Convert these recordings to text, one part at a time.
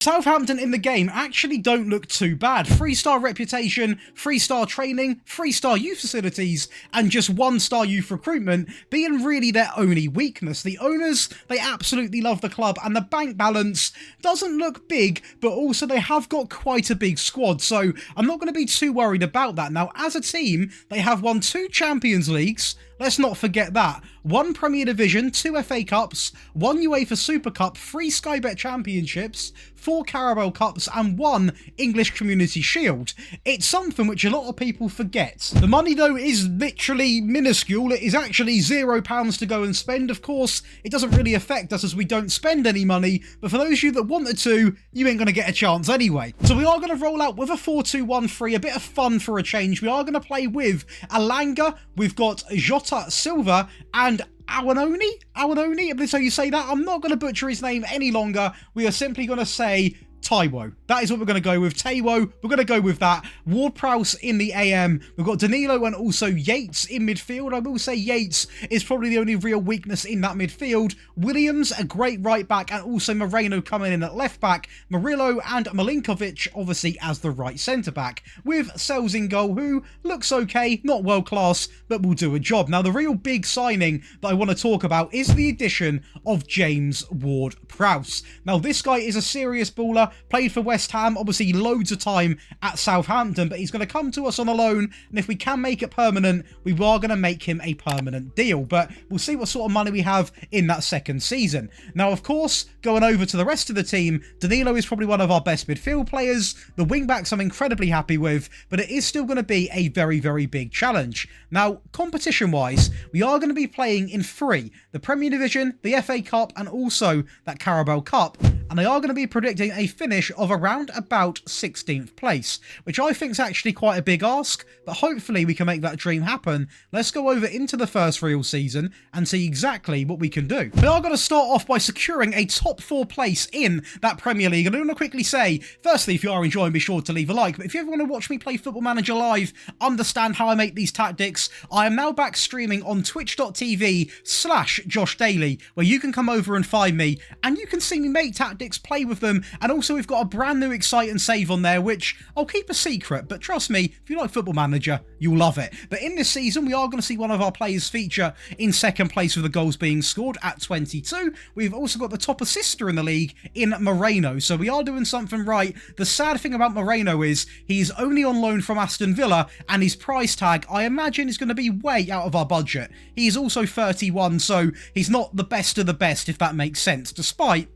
Southampton in the game actually don't look too bad. 3-star reputation, 3-star training, 3-star youth facilities, and just 1-star youth recruitment being really their only weakness. The owners, they absolutely love the club, and the bank balance doesn't look big, but also they have got quite a big squad, so I'm not going to be too worried about that. Now, as a team, they have won 2 Champions Leagues. Let's not forget that. 1 Premier Division, 2 FA Cups, 1 UEFA Super Cup, 3 Sky Bet Championships, 4 Carabao Cups, and 1 English Community Shield. It's something which a lot of people forget. The money, though, is literally minuscule. It is actually £0 to go and spend. Of course, it doesn't really affect us as we don't spend any money, but for those of you that wanted to, you ain't going to get a chance anyway. So we are going to roll out with a 4-2-1-3, a bit of fun for a change. We are going to play with Alanga. We've got Jota Silva and Awanoni, so you say that. I'm not going to butcher his name any longer. We are simply going to say Taiwo. That is what we're going to go with. Taiwo, we're going to go with that. Ward-Prowse in the AM. We've got Danilo and also Yates in midfield. I will say Yates is probably the only real weakness in that midfield. Williams, a great right back, and also Moreno coming in at left back. Murillo and Milinkovic, obviously, as the right centre back. With Sells in goal, who looks okay, not world class, but will do a job. Now, the real big signing that I want to talk about is the addition of James Ward-Prowse. Now, this guy is a serious baller. Played for West Ham, obviously loads of time at Southampton, but he's going to come to us on a loan, and if we can make it permanent, we are going to make him a permanent deal, but we'll see what sort of money we have in that second season. Now, of course, going over to the rest of the team, Danilo is probably one of our best midfield players. The wing-backs I'm incredibly happy with, but it is still going to be a very, very big challenge. Now, competition-wise, we are going to be playing in 3, the Premier Division, the FA Cup, and also that Carabao Cup, and they are going to be predicting a finish of around about 16th place, which I think is actually quite a big ask, but hopefully we can make that dream happen. Let's go over into the first real season and see exactly what we can do. We are going to start off by securing a top 4 place in that Premier League, and I want to quickly say, firstly, if you are enjoying, be sure to leave a like, but if you ever want to watch me play Football Manager live, understand how I make these tactics, I am now back streaming on twitch.tv/Josh Daly, where you can come over and find me, and you can see me make tactics, play with them, and also we've got a brand new Excite and Save on there, which I'll keep a secret, but trust me, if you like Football Manager, you'll love it. But in this season, we are going to see one of our players feature in second place with the goals being scored at 22. We've also got the top assister in the league in Moreno, so we are doing something right. The sad thing about Moreno is he's only on loan from Aston Villa, and his price tag, I imagine, is going to be way out of our budget. He's also 31, so he's not the best of the best, if that makes sense, despite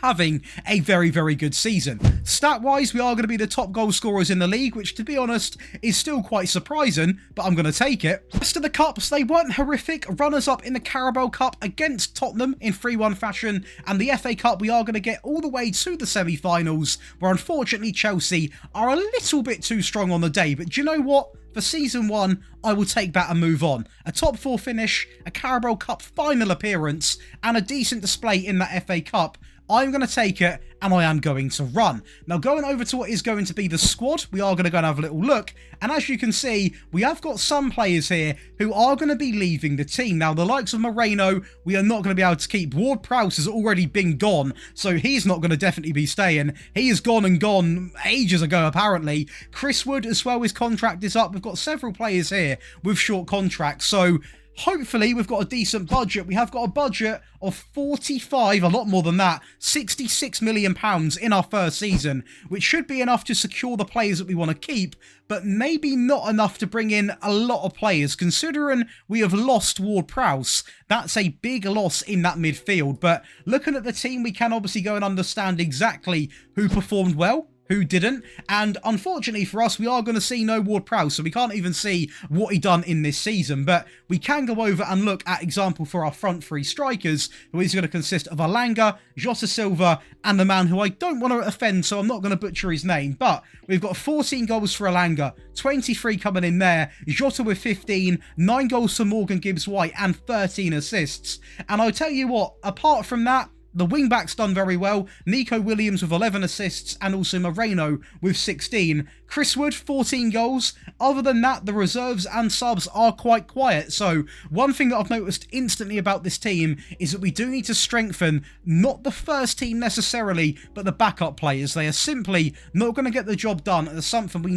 having a very, very good season. Stat-wise, we are going to be the top goal scorers in the league, which, to be honest, is still quite surprising, but I'm going to take it. The rest of the cups, they weren't horrific. Runners-up in the Carabao Cup against Tottenham in 3-1 fashion, and the FA Cup, we are going to get all the way to the semi-finals, where unfortunately Chelsea are a little bit too strong on the day, but do you know what? For Season 1, I will take that and move on. A top 4 finish, a Carabao Cup final appearance, and a decent display in that FA Cup. I'm going to take it, and I am going to run. Now, going over to what is going to be the squad, we are going to go and have a little look, and as you can see, we have got some players here who are going to be leaving the team. Now, the likes of Moreno, we are not going to be able to keep. Ward-Prowse has already been gone, so he's not going to definitely be staying. He is gone and gone ages ago, apparently. Chris Wood as well, his contract is up. We've got several players here with short contracts, so hopefully we've got a decent budget. We have got a budget of 45, a lot more than that, £66 million in our first season, which should be enough to secure the players that we want to keep, but maybe not enough to bring in a lot of players, considering we have lost Ward-Prowse. That's a big loss in that midfield, but looking at the team, we can obviously go and understand exactly who performed well, who didn't, and unfortunately for us, we are going to see no Ward-Prowse, so we can't even see what he done in this season, but we can go over and look at example for our front 3 strikers, who is going to consist of Alanga, Jota Silva, and the man who I don't want to offend, so I'm not going to butcher his name, but we've got 14 goals for Alanga, 23 coming in there, Jota with 15, 9 goals for Morgan Gibbs-White, and 13 assists, and I'll tell you what, apart from that, The wing-backs done very well. Nico Williams with 11 assists and also Moreno with 16. Chris Wood, 14 goals. Other than that, the reserves and subs are quite quiet. So one thing that I've noticed instantly about this team is that we do need to strengthen not the first team necessarily, but the backup players. They are simply not going to get the job done, and it's something we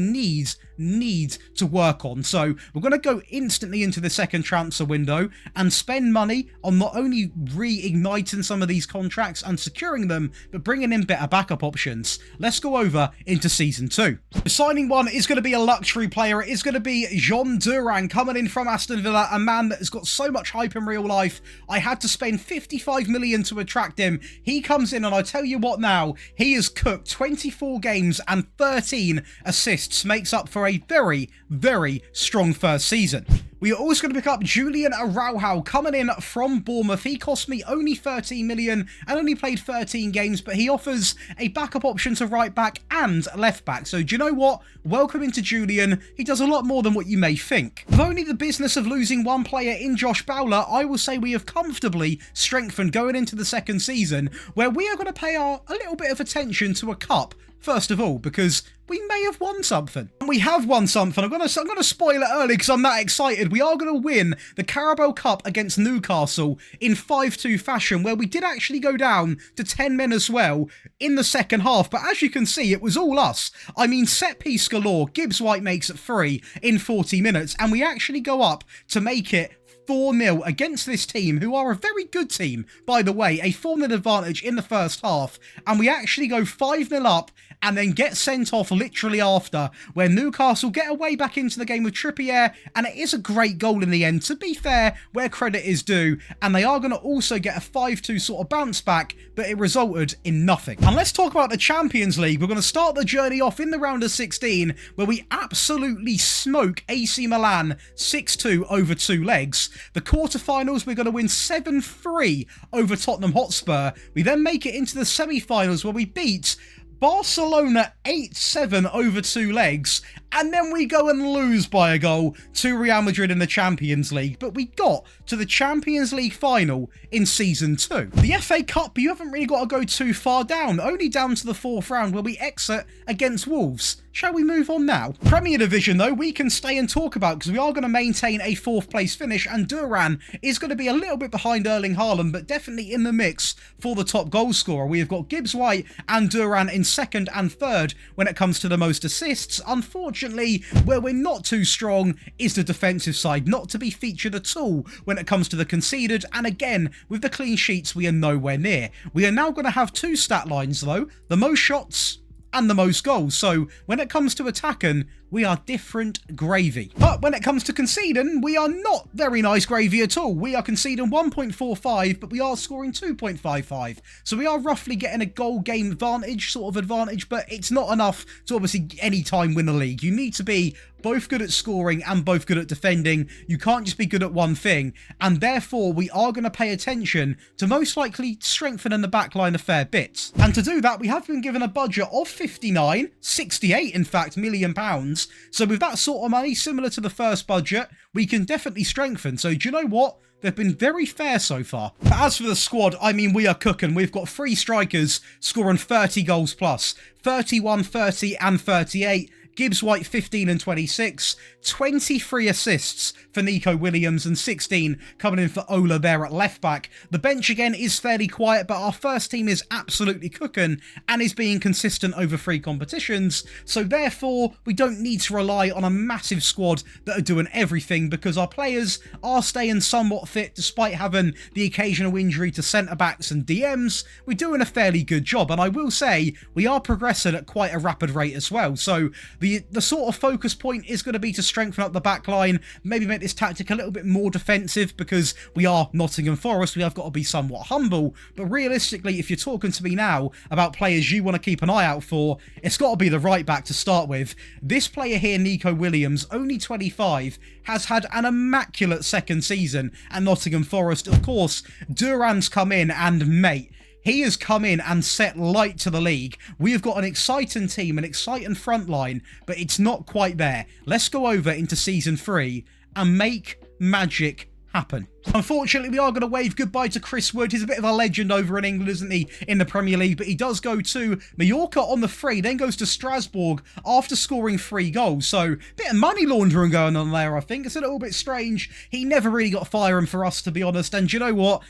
need to work on. So we're going to go instantly into the second transfer window and spend money on not only reigniting some of these contracts and securing them, but bringing in better backup options. Let's go over into Season 2. The signing one is going to be a luxury player. It is going to be Jean Duran coming in from Aston Villa, a man that has got so much hype in real life. I had to spend 55 million to attract him. He comes in and I tell you what now, he has cooked 24 games and 13 assists, makes up for a very, very strong first season. We are also going to pick up Julian Araujo coming in from Bournemouth. He cost me only 13 million and only played 13 games, but he offers a backup option to right back and left back. So do you know what? Welcome into Julian. He does a lot more than what you may think. With only the business of losing one player in Josh Bowler, I will say we have comfortably strengthened going into the second season, where we are going to pay a little bit of attention to a cup. First of all, because we may have won something. And we have won something. I'm gonna spoil it early because I'm that excited. We are going to win the Carabao Cup against Newcastle in 5-2 fashion, where we did actually go down to 10 men as well in the second half. But as you can see, it was all us. I mean, set piece galore. Gibbs White makes it 3 in 40 minutes. And we actually go up to make it 4-0 against this team, who are a very good team, by the way. A 4-0 advantage in the first half, and we actually go 5-0 up and then get sent off literally after, where Newcastle get away back into the game with Trippier, and it is a great goal in the end, to be fair, where credit is due, and they are going to also get a 5-2 sort of bounce back, but it resulted in nothing. And let's talk about the Champions League. We're going to start the journey off in the round of 16, where we absolutely smoke AC Milan 6-2 over 2 legs. The quarterfinals, we're going to win 7-3 over Tottenham Hotspur. We then make it into the semi-finals, where we beat Barcelona 8-7 over 2 legs, and then we go and lose by a goal to Real Madrid in the Champions League. But we got to the Champions League final in Season 2. The FA Cup, you haven't really got to go too far down, only down to the 4th round, where we exit against Wolves. Shall we move on now? Premier Division, though, we can stay and talk about, because we are going to maintain a 4th place finish, and Duran is going to be a little bit behind Erling Haaland, but definitely in the mix for the top goal scorer. We have got Gibbs White and Duran in 2nd and 3rd when it comes to the most assists. Unfortunately, where we're not too strong is the defensive side, not to be featured at all when it comes to the conceded, and again, with the clean sheets, we are nowhere near. We are now going to have 2 stat lines, though, the most shots and the most goals. So when it comes to attacking, we are different gravy. But when it comes to conceding, we are not very nice gravy at all. We are conceding 1.45, but we are scoring 2.55. So we are roughly getting a goal game advantage, but it's not enough to obviously any time win the league. You need to be both good at scoring and both good at defending. You can't just be good at one thing, and therefore we are going to pay attention to most likely strengthening the backline a fair bit. And to do that, we have been given a budget of 68 in fact, million pounds. So with that sort of money, similar to the first budget, we can definitely strengthen. So do you know what? They've been very fair so far. But as for the squad, I mean, we are cooking. We've got 3 strikers scoring 30 goals plus, 31, 30 and 38. Gibbs White 15 and 26, 23 assists for Nico Williams and 16 coming in for Ola there at left back. The bench again is fairly quiet, but our first team is absolutely cooking and is being consistent over 3 competitions. So therefore, we don't need to rely on a massive squad that are doing everything, because our players are staying somewhat fit despite having the occasional injury to centre-backs and DMs. We're doing a fairly good job, and I will say we are progressing at quite a rapid rate as well. So the sort of focus point is going to be to strengthen up the back line, maybe make this tactic a little bit more defensive, because we are Nottingham Forest. We have got to be somewhat humble, but realistically, if you're talking to me now about players you want to keep an eye out for, it's got to be the right back to start with. This player here, Nico Williams, only 25, has had an immaculate second season at Nottingham Forest. Of course, Duran's come in and, mate, he has come in and set light to the league. We have got an exciting team, an exciting front line, but it's not quite there. Let's go over into Season 3 and make magic happen. Unfortunately, we are going to wave goodbye to Chris Wood. He's a bit of a legend over in England, isn't he, in the Premier League? But he does go to Mallorca on the free, then goes to Strasbourg after scoring 3 goals. So, a bit of money laundering going on there, I think. It's a little bit strange. He never really got firing for us, to be honest. And do you know what?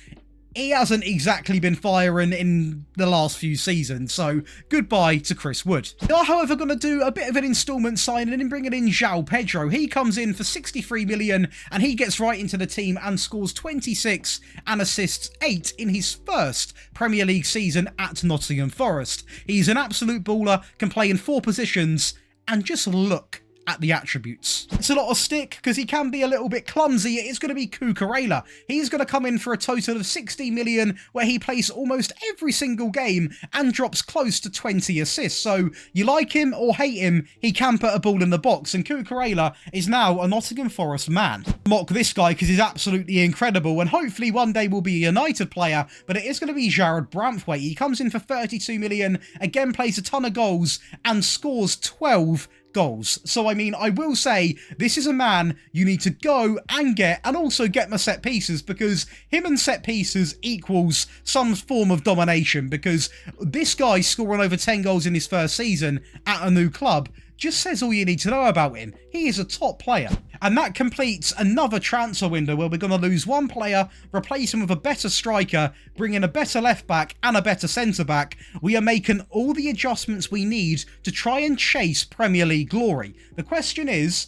He hasn't exactly been firing in the last few seasons, so goodbye to Chris Wood. We are, however, going to do a bit of an instalment signing and bringing in João Pedro. He comes in for 63 million and he gets right into the team and scores 26 and assists 8 in his first Premier League season at Nottingham Forest. He's an absolute baller, can play in 4 positions, and just look at the attributes. It's a lot of stick because he can be a little bit clumsy. It's going to be Cucurella. He's going to come in for a total of 60 million where he plays almost every single game and drops close to 20 assists. So you like him or hate him, he can put a ball in the box, and Cucurella is now a Nottingham Forest man. Mock this guy because he's absolutely incredible and hopefully one day will be a United player, but it is going to be Jarrad Branthwaite. He comes in for 32 million, again plays a ton of goals and scores 12 goals. So I mean, I will say this is a man you need to go and get, and also get my set pieces, because him and set pieces equals some form of domination, because this guy scoring over 10 goals in his first season at a new club just says all you need to know about him. He is a top player. And that completes another transfer window where we're going to lose one player, replace him with a better striker, bring in a better left back and a better centre back. We are making all the adjustments we need to try and chase Premier League glory. The question is,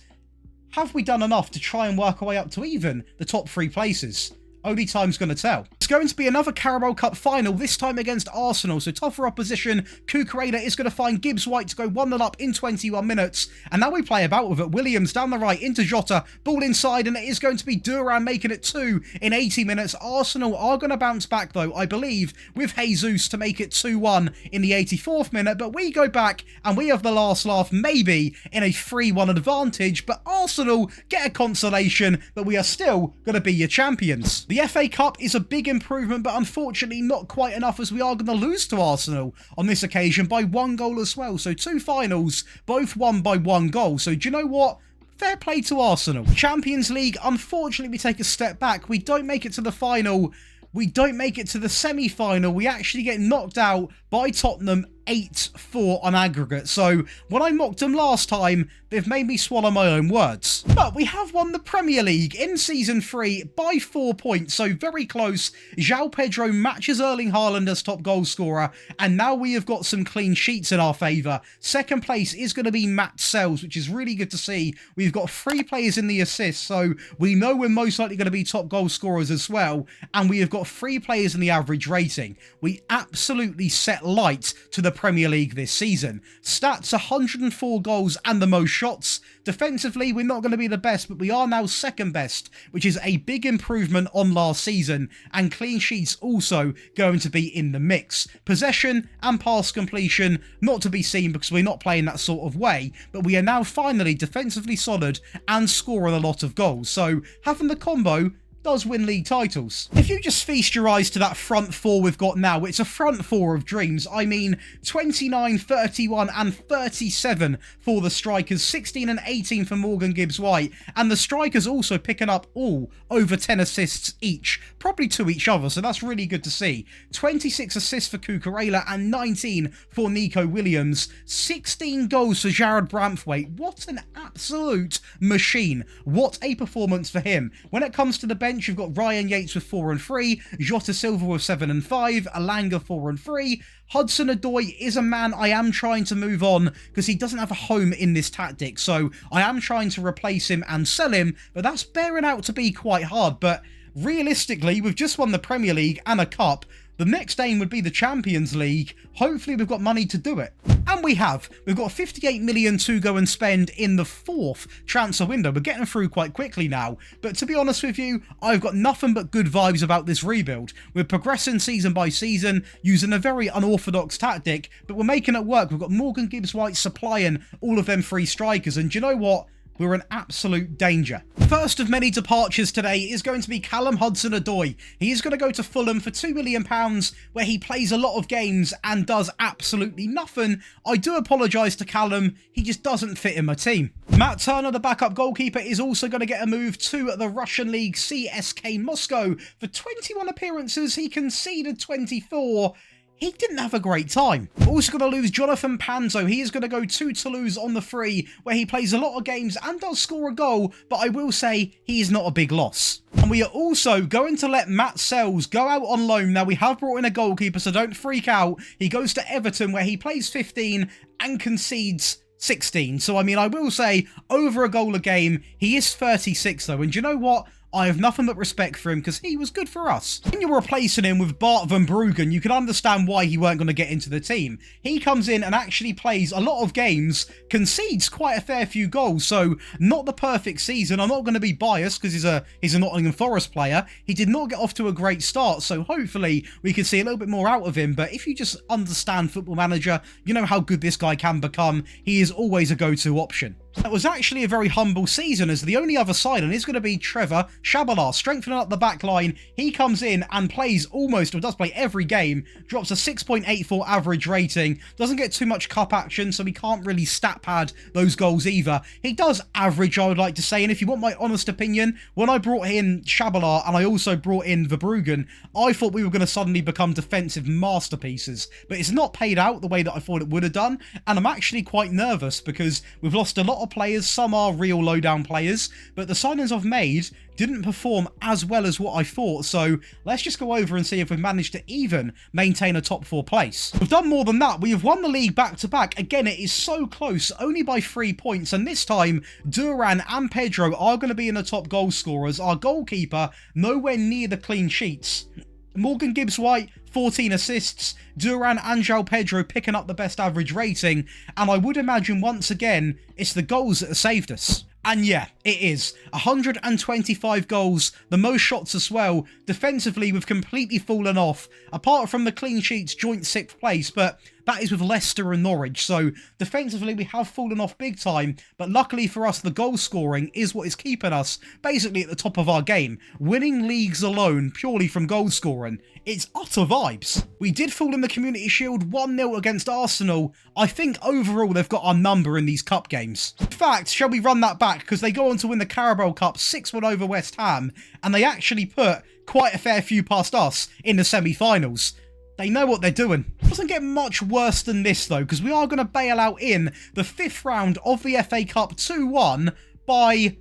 have we done enough to try and work our way up to even the top 3 places? Only time's going to tell. It's going to be another Carabao Cup final, this time against Arsenal, so tougher opposition. Cucurella is going to find Gibbs White to go 1-0 up in 21 minutes, and now we play about with it. Williams down the right into Jota, ball inside, and it is going to be Duran making it 2 in 80 minutes. Arsenal are going to bounce back, though, I believe, with Jesus to make it 2-1 in the 84th minute, but we go back and we have the last laugh, maybe in a 3-1 advantage, but Arsenal get a consolation, but we are still going to be your champions. The FA Cup is a big improvement, but unfortunately not quite enough, as we are going to lose to Arsenal on this occasion by 1 goal as well. So 2 finals, both won by 1 goal. So do you know what? Fair play to Arsenal. Champions League, unfortunately we take a step back. We don't make it to the final. We don't make it to the semi-final. We actually get knocked out by Tottenham 8-4 on aggregate. So when I mocked them last time, they've made me swallow my own words. But we have won the Premier League in Season 3 by 4 points, so very close. João Pedro matches Erling Haaland as top goal scorer, and now we have got some clean sheets in our favour. Second place is going to be Matt Sells, which is really good to see. We've got 3 players in the assists, so we know we're most likely going to be top goal scorers as well, and we have got 3 players in the average rating. We absolutely set light to the Premier League this season. Stats: 104 goals and the most shots. Defensively, we're not going to be the best, but we are now second best, which is a big improvement on last season, and clean sheets also going to be in the mix. Possession and pass completion, not to be seen because we're not playing that sort of way, but we are now finally defensively solid and scoring a lot of goals. So having the combo does win league titles. If you just feast your eyes to that front 4 we've got now, it's a front 4 of dreams. I mean, 29, 31 and 37 for the strikers, 16 and 18 for Morgan Gibbs White, and the strikers also picking up all over 10 assists each, probably to each other, so that's really good to see. 26 assists for Cucurella and 19 for Nico Williams, 16 goals for Jarrad Branthwaite. What an absolute machine. What a performance for him. When it comes to the bench, you've got Ryan Yates with 4 and 3, Jota Silva with 7 and 5, Alanga 4 and 3. Hudson-Odoi is a man I am trying to move on because he doesn't have a home in this tactic, so I am trying to replace him and sell him, but that's bearing out to be quite hard. But realistically, we've just won the Premier League and a cup. The next aim would be the Champions League. Hopefully we've got money to do it. And we have. We've got 58 million to go and spend in the 4th transfer window. We're getting through quite quickly now. But to be honest with you, I've got nothing but good vibes about this rebuild. We're progressing season by season, using a very unorthodox tactic, but we're making it work. We've got Morgan Gibbs White supplying all of them 3 strikers. And do you know what? we're an absolute danger. First of many departures today is going to be Callum Hudson-Odoi. He is going to go to Fulham for £2 million, where he plays a lot of games and does absolutely nothing. I do apologise to Callum, he just doesn't fit in my team. Matt Turner, the backup goalkeeper, is also going to get a move to the Russian league CSKA Moscow. For 21 appearances, he conceded 24. He didn't have a great time. We're also going to lose Jonathan Panzo. He is going to go to Toulouse on the free, where he plays a lot of games and does score a goal, but I will say he is not a big loss. And we are also going to let Matt Sells go out on loan. Now, we have brought in a goalkeeper, so don't freak out. He goes to Everton, where he plays 15 and concedes 16. So, I mean, I will say, over a goal a game, he is 36 though, and do you know what? I have nothing but respect for him because he was good for us. When you're replacing him with Bart van Bruggen, you can understand why he weren't going to get into the team. He comes in and actually plays a lot of games, concedes quite a fair few goals, so not the perfect season. I'm not going to be biased because he's a Nottingham Forest player. He did not get off to a great start, so hopefully we can see a little bit more out of him. But if you just understand Football Manager, you know how good this guy can become. He is always a go-to option. That was actually a very humble season, as the only other signing is going to be Trevor Shabalala, strengthening up the back line. He comes in and plays almost, or does play every game, drops a 6.84 average rating, doesn't get too much cup action, so he can't really stat pad those goals either. He does average, I would like to say, and if you want my honest opinion, when I brought in Shabalala and I also brought in Verbruggen, I thought we were going to suddenly become defensive masterpieces, but it's not paid out the way that I thought it would have done, and I'm actually quite nervous because we've lost a lot of players. Some are real low-down players, but the signings I've made didn't perform as well as what I thought, so let's just go over and see if we've managed to even maintain a top 4 place. We've done more than that. We have won the league back-to-back. Again, it is so close, only by 3 points, and this time, Duran and Pedro are going to be in the top goal scorers. Our goalkeeper, nowhere near the clean sheets. Morgan Gibbs-White, 14 assists, Duran and João Pedro picking up the best average rating, and I would imagine once again, it's the goals that have saved us. And yeah, it is. 125 goals, the most shots as well. Defensively, we've completely fallen off, apart from the clean sheets, joint 6th place, but that is with Leicester and Norwich, so defensively we have fallen off big time, but luckily for us, the goal scoring is what is keeping us basically at the top of our game, winning leagues alone purely from goal scoring. It's utter vibes. We did fall in the Community Shield 1-0 against Arsenal. I think overall they've got our number in these cup games. In fact, shall we run that back, because they go on to win the Carabao Cup 6-1 over West Ham, and they actually put quite a fair few past us in the semi-finals. They know what they're doing. It doesn't get much worse than this though, because we are going to bail out in the 5th round of the FA Cup 2-1 by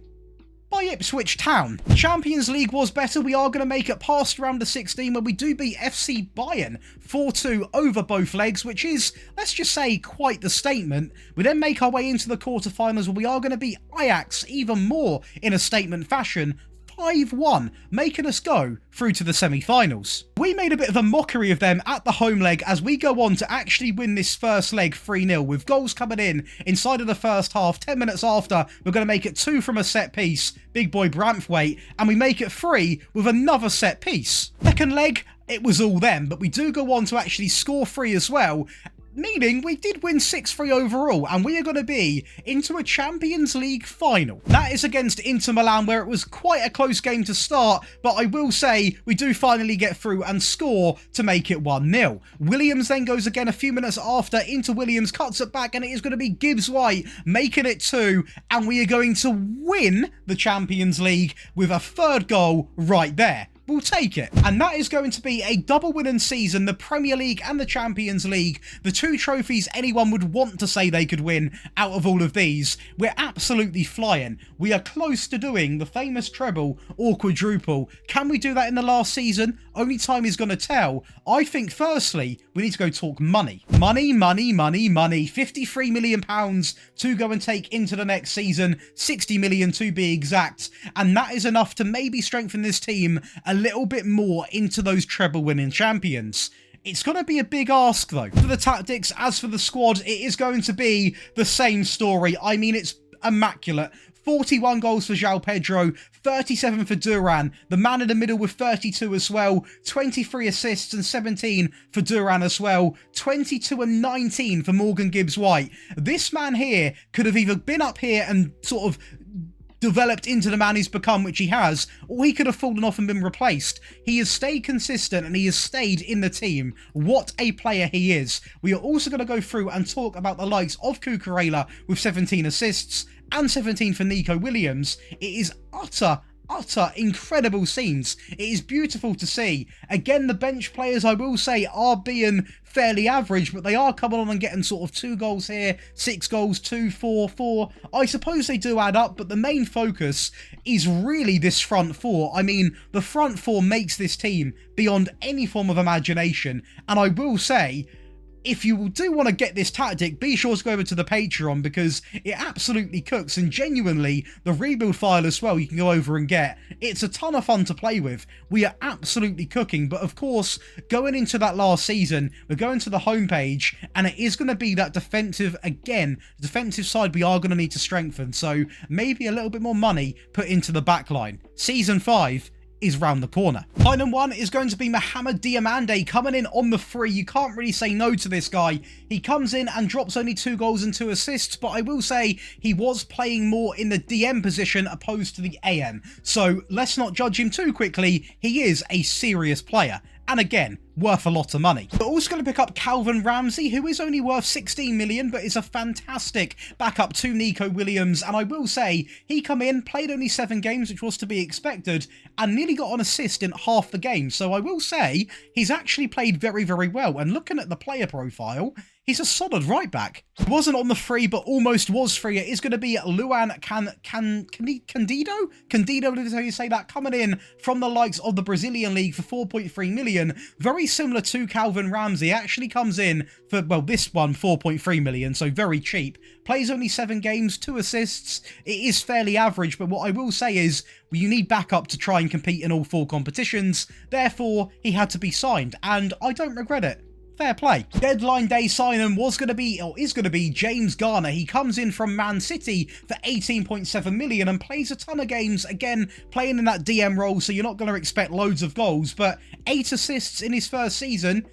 Ipswich Town. Champions League was better. We are going to make it past round of 16 where we do beat FC Bayern 4-2 over both legs, which is, let's just say, quite the statement. We then make our way into the quarterfinals where we are going to beat Ajax even more in a statement fashion, 5-1, making us go through to the semi-finals. We made a bit of a mockery of them at the home leg as we go on to actually win this first leg 3-0 with goals coming in inside of the first half. 10 minutes after, we're going to make it 2 from a set piece, big boy Branthwaite, and we make it 3 with another set piece. Second leg, it was all them, but we do go on to actually score 3 as well, meaning we did win 6-3 overall, and we are going to be into a Champions League final. That is against Inter Milan, where it was quite a close game to start, but I will say we do finally get through and score to make it 1-0. Williams then goes again a few minutes after into Williams, cuts it back, and it is going to be Gibbs-White making it 2, and we are going to win the Champions League with a 3rd goal right there. We'll take it. And that is going to be a double winning season, the Premier League and the Champions League, the 2 trophies anyone would want to say they could win out of all of these. We're absolutely flying. We are close to doing the famous treble or quadruple. Can we do that in the last season? Only time is going to tell. I think firstly, we need to go talk money. Money, money, money, money. £53 million to go and take into the next season, 60 million to be exact. And that is enough to maybe strengthen this team a little bit more into those treble winning champions. It's going to be a big ask though. For the tactics, as for the squad, it is going to be the same story. I mean, it's immaculate. 41 goals for João Pedro, 37 for Duran, the man in the middle with 32 as well, 23 assists and 17 for Duran as well, 22 and 19 for Morgan Gibbs-White. This man here could have either been up here and sort of developed into the man he's become, which he has, or he could have fallen off and been replaced. He has stayed consistent and he has stayed in the team. What a player he is. We are also going to go through and talk about the likes of Cucurella with 17 assists and 17 for Nico Williams. It is utter incredible scenes. It is beautiful to see. Again, the bench players, I will say, are being fairly average, but they are coming on and getting sort of 2 goals here, 6 goals, 2, 4, 4. I suppose they do add up, but the main focus is really this front four. I mean, the front four makes this team beyond any form of imagination, and I will say, if you do want to get this tactic, be sure to go over to the Patreon, because it absolutely cooks, and genuinely, the rebuild file as well you can go over and get. It's a ton of fun to play with. We are absolutely cooking, but of course, going into that last season, we're going to the homepage, and it is going to be that defensive, again, the defensive side we are going to need to strengthen, so maybe a little bit more money put into the back line. Season 5 is round the corner. Line 1 is going to be Mohamed Diamande coming in on the free. You can't really say no to this guy. He comes in and drops only 2 goals and 2 assists, but I will say he was playing more in the DM position opposed to the AM. So let's not judge him too quickly. He is a serious player. And again, worth a lot of money. We're also going to pick up Calvin Ramsey, who is only worth 16 million, but is a fantastic backup to Nico Williams. And I will say, he come in, played only 7 games, which was to be expected, and nearly got an assist in half the game. So I will say, he's actually played very, very well. And looking at the player profile, he's a solid right back. He wasn't on the free, but almost was free. It is going to be Luan Candido? Candido, is how you say that? Coming in from the likes of the Brazilian league for 4.3 million. Very similar to Calvin Ramsey. Actually comes in for, well, this one, 4.3 million, so very cheap. Plays only 7 games, 2 assists. It is fairly average, but what I will say is, you need backup to try and compete in all 4 competitions. Therefore, he had to be signed, and I don't regret it. Fair play. Deadline day signing was going to be, or is going to be, James Garner. He comes in from Man City for 18.7 million and plays a ton of games. Again, playing in that DM role, so you're not going to expect loads of goals, but 8 assists in his first season.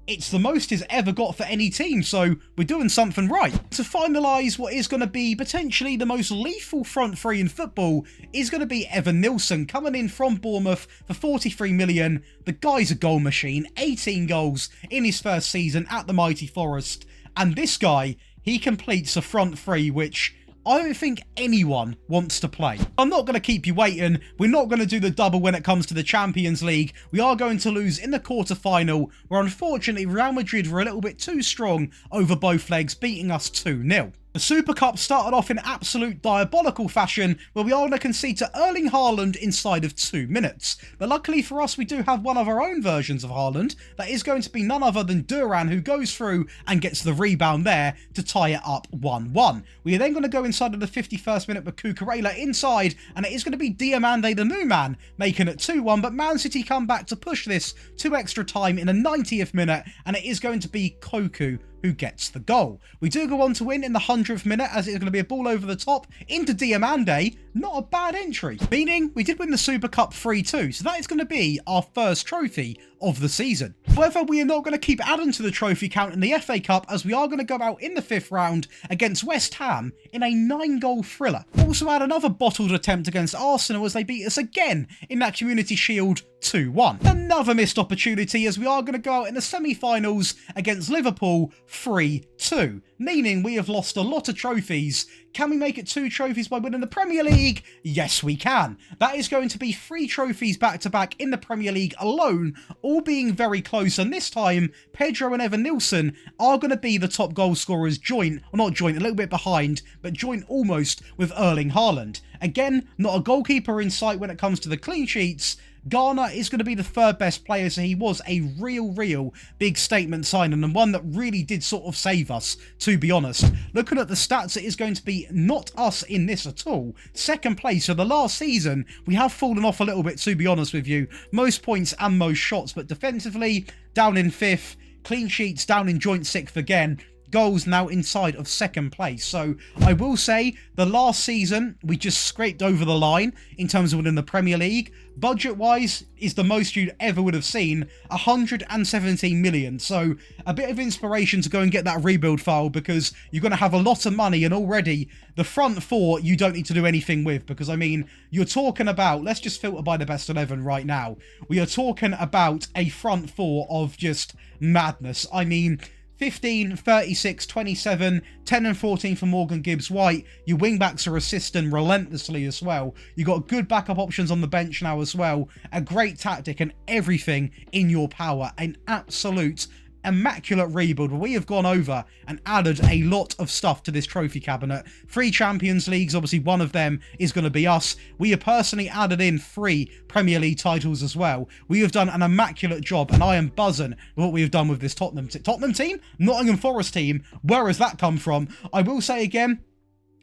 It's the most he's ever got for any team, so we're doing something right. To finalise what is going to be potentially the most lethal front three in football is going to be Evan Nilsson, coming in from Bournemouth for 43 million. The guy's a goal machine, 18 goals in his first season at the mighty Forest. And this guy, he completes a front three, which I don't think anyone wants to play. I'm not going to keep you waiting. We're not going to do the double when it comes to the Champions League. We are going to lose in the quarter-final, where unfortunately Real Madrid were a little bit too strong over both legs, beating us 2-0. The Super Cup started off in absolute diabolical fashion, where we are going to concede to Erling Haaland inside of 2 minutes. But luckily for us, we do have one of our own versions of Haaland. That is going to be none other than Duran, who goes through and gets the rebound there to tie it up 1-1. We are then going to go inside of the 51st minute with Cucurella inside, and it is going to be Diamande, the new man, making it 2-1. But Man City come back to push this to extra time in the 90th minute, and it is going to be Koku who gets the goal. We do go on to win in the 100th minute, as it's going to be a ball over the top into Diamande. Not a bad entry. Meaning, we did win the Super Cup 3-2, so that is going to be our first trophy of the season. However, we are not going to keep adding to the trophy count in the FA Cup, as we are going to go out in the 5th round against West Ham in a 9-goal thriller. Also had another bottled attempt against Arsenal as they beat us again in that Community Shield 2-1. Another missed opportunity, as we are going to go out in the semi-finals against Liverpool 3-2, meaning we have lost a lot of trophies. Can we make it 2 trophies by winning the Premier League? Yes, we can. That is going to be 3 trophies back-to-back in the Premier League alone, all being very close, and this time, Pedro and Evan Nilsson are going to be the top goal scorers joint, or not joint, a little bit behind, but joint almost with Erling Haaland. Again, not a goalkeeper in sight when it comes to the clean sheets. Garner is going to be the 3rd best player, so he was a real big statement signing, and one that really did sort of save us, to be honest. Looking at the stats, it is going to be not us in this at all. 2nd place, so the last season, we have fallen off a little bit, to be honest with you. Most points and most shots, but defensively, down in 5th. Clean sheets down in joint 6th again. goals now inside of second place. So I will say the last season we just scraped over the line in terms of winning the Premier League. Budget wise is the most you ever would have seen, 117 million. So a bit of inspiration to go and get that rebuild file, because you're going to have a lot of money, and already the front four you don't need to do anything with, because I mean you're talking about, let's just filter by the best 11 right now. We are talking about a front four of just madness. I mean 15, 36, 27, 10 and 14 for Morgan Gibbs-White. Your wing-backs are assisting relentlessly as well. You got good backup options on the bench now as well. A great tactic and everything in your power. An absolute immaculate rebuild where we have gone over and added a lot of stuff to this trophy cabinet. 3 Champions Leagues, obviously one of them is going to be us. We have personally added in 3 Premier League titles as well. We have done an immaculate job, and I am buzzing with what we have done with this Tottenham team? Nottingham Forest team. Where has that come from? I will say again,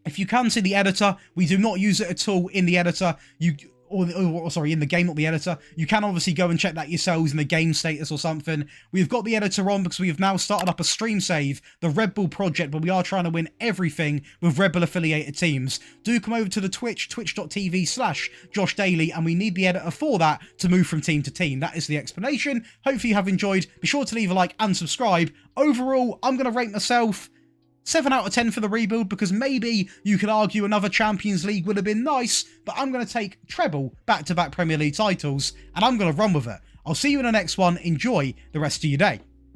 if you can see the editor, we do not use it at all in the editor. Sorry, in the game, not the editor. You can obviously go and check that yourselves in the game status or something. We've got the editor on because we have now started up a stream save, the Red Bull project, where we are trying to win everything with Red Bull affiliated teams. Do come over to the Twitch, twitch.tv/Josh Daly, and we need the editor for that to move from team to team. That is the explanation. Hopefully you have enjoyed. Be sure to leave a like and subscribe. Overall, I'm going to rate myself 7 out of 10 for the rebuild, because maybe you could argue another Champions League would have been nice, but I'm going to take treble back-to-back Premier League titles, and I'm going to run with it. I'll see you in the next one. Enjoy the rest of your day.